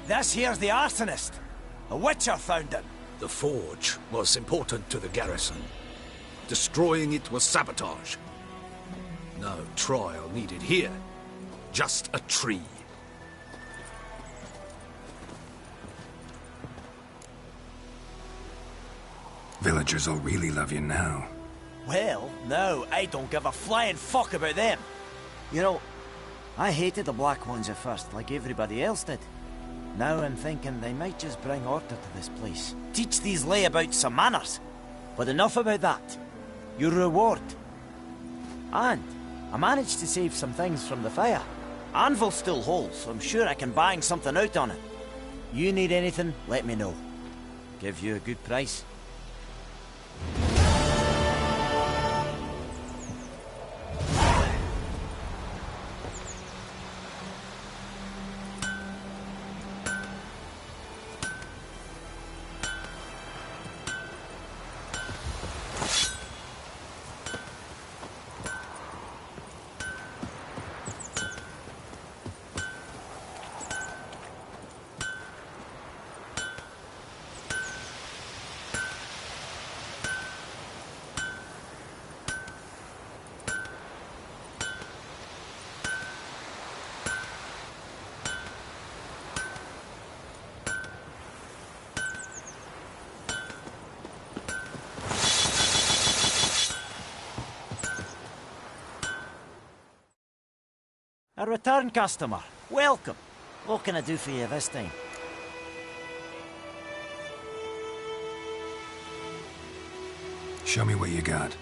This here's the arsonist. A witcher found him. The forge was important to the garrison. Destroying it was sabotage. No trial needed here. Just a tree. Villagers will really love you now. Well, no, I don't give a flying fuck about them. You know, I hated the Black Ones at first, like everybody else did. Now I'm thinking they might just bring order to this place. Teach these layabouts some manners. But enough about that. Your reward. And I managed to save some things from the fire. Anvil's still whole, so I'm sure I can bang something out on it. You need anything, let me know. Give you a good price. A return customer. Welcome. What can I do for you this time? Show me what you got.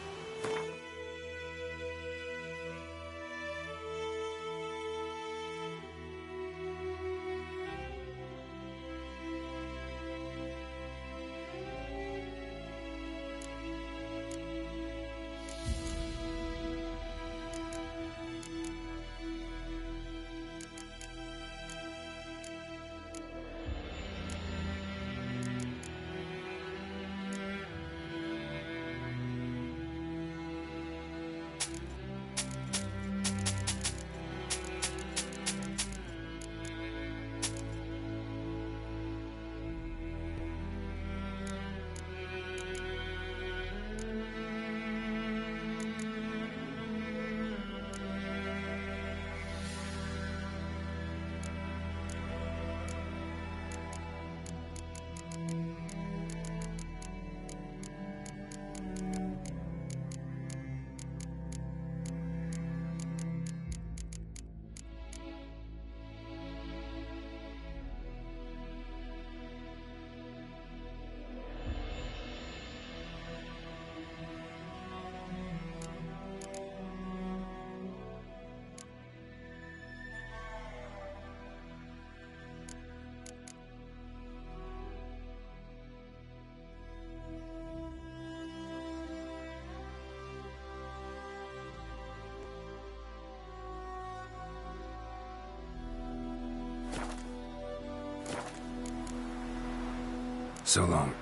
So long.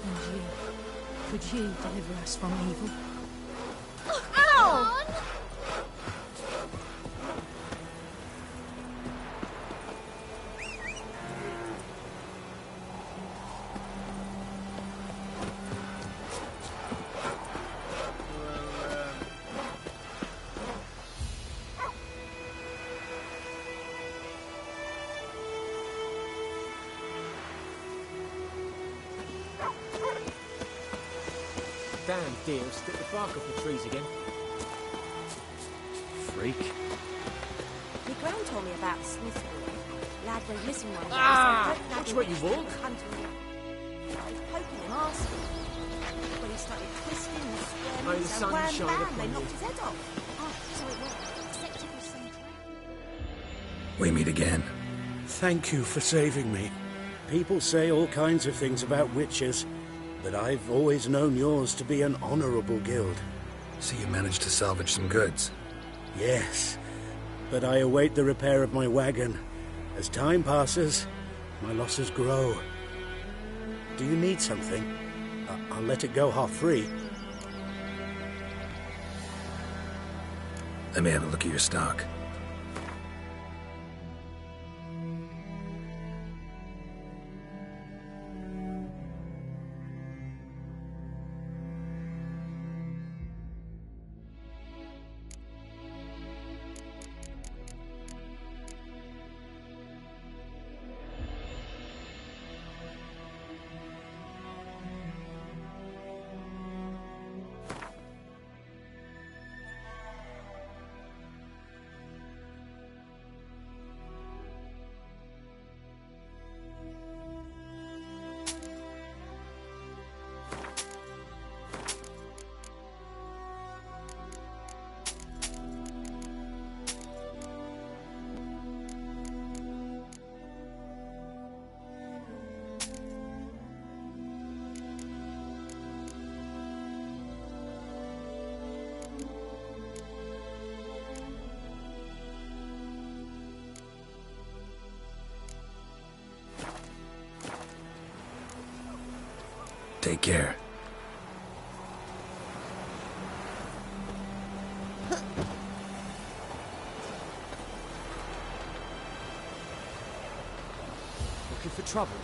And you, could you deliver us from evil? Ow! damn deer will strip the bark off the trees again. Freak. My gran told me about Smith's boy. Lad went missing one day, Ah! so Watch where you walk. Hunting him. I was poking him, asking. When he started twisting and squirming, May the so sun wham shine bam, upon they you. knocked his head off. Oh, so it was acceptable sometime. We meet again. Thank you for saving me. People say all kinds of things about witches, but I've always known yours to be an honorable guild. So you managed to salvage some goods? Yes, but I await the repair of my wagon. As time passes, my losses grow. Do you need something? I'll let it go half-free. Let me have a look at your stock. Take care. Looking for trouble?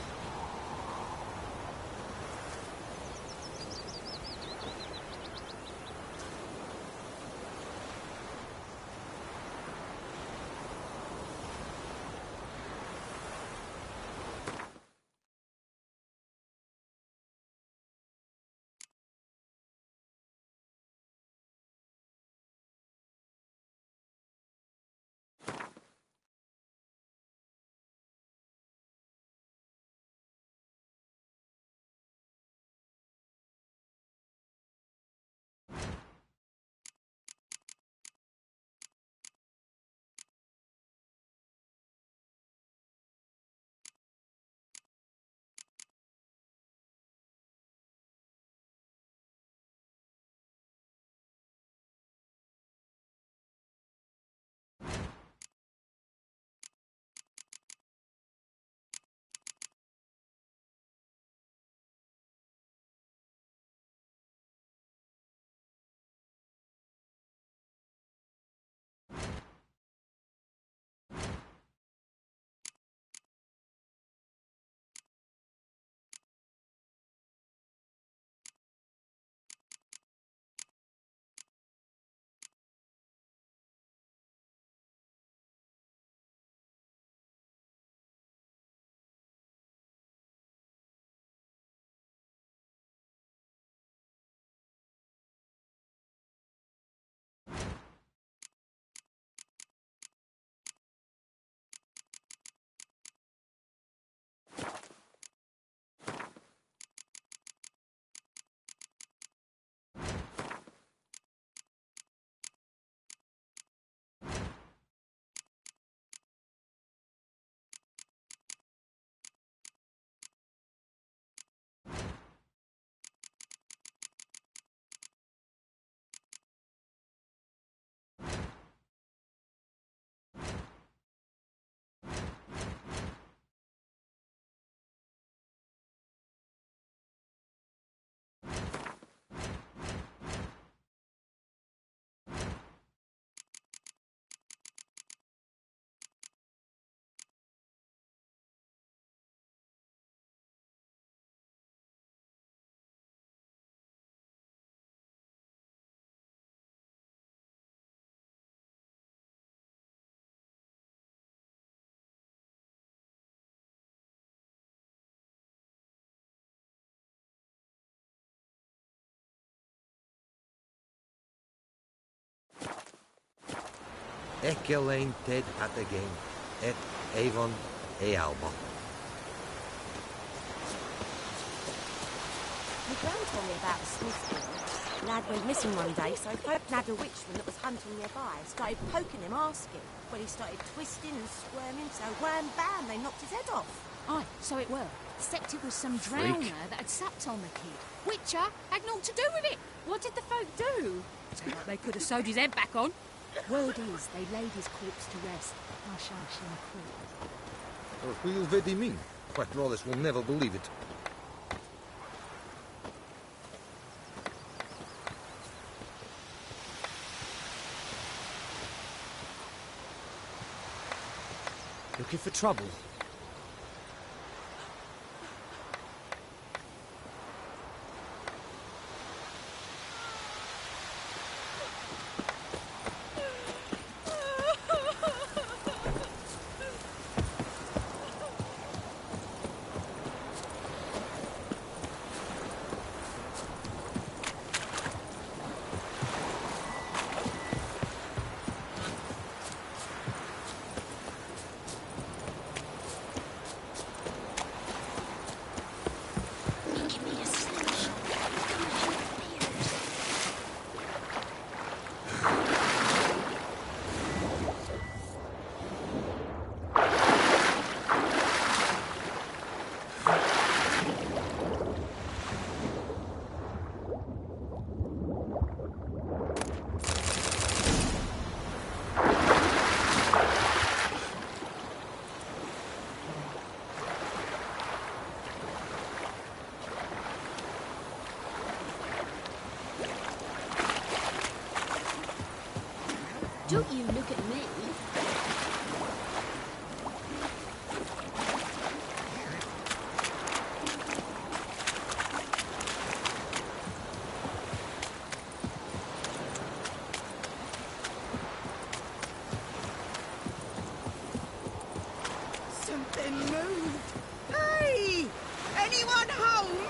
Ecelain ted at the game. E01 Alba. My gran told me about a Smith boy. Lad went missing one day, so folk nabbed a witchman that was hunting nearby. Started poking him, asking. But he started twisting and squirming, so wham bam, they knocked his head off. Aye, so it were. Except it was some drowner that had sapped on the kid. Witcher had naught to do with it. What did the folk do? Sound like they could have sewed his head back on. Word is, they laid his corpse to rest. Hush, hush, in the court. Who will vedi mean? Quite Rollis will never believe it. Looking for trouble? Don't you look at me. Something moved. Hey! Anyone home?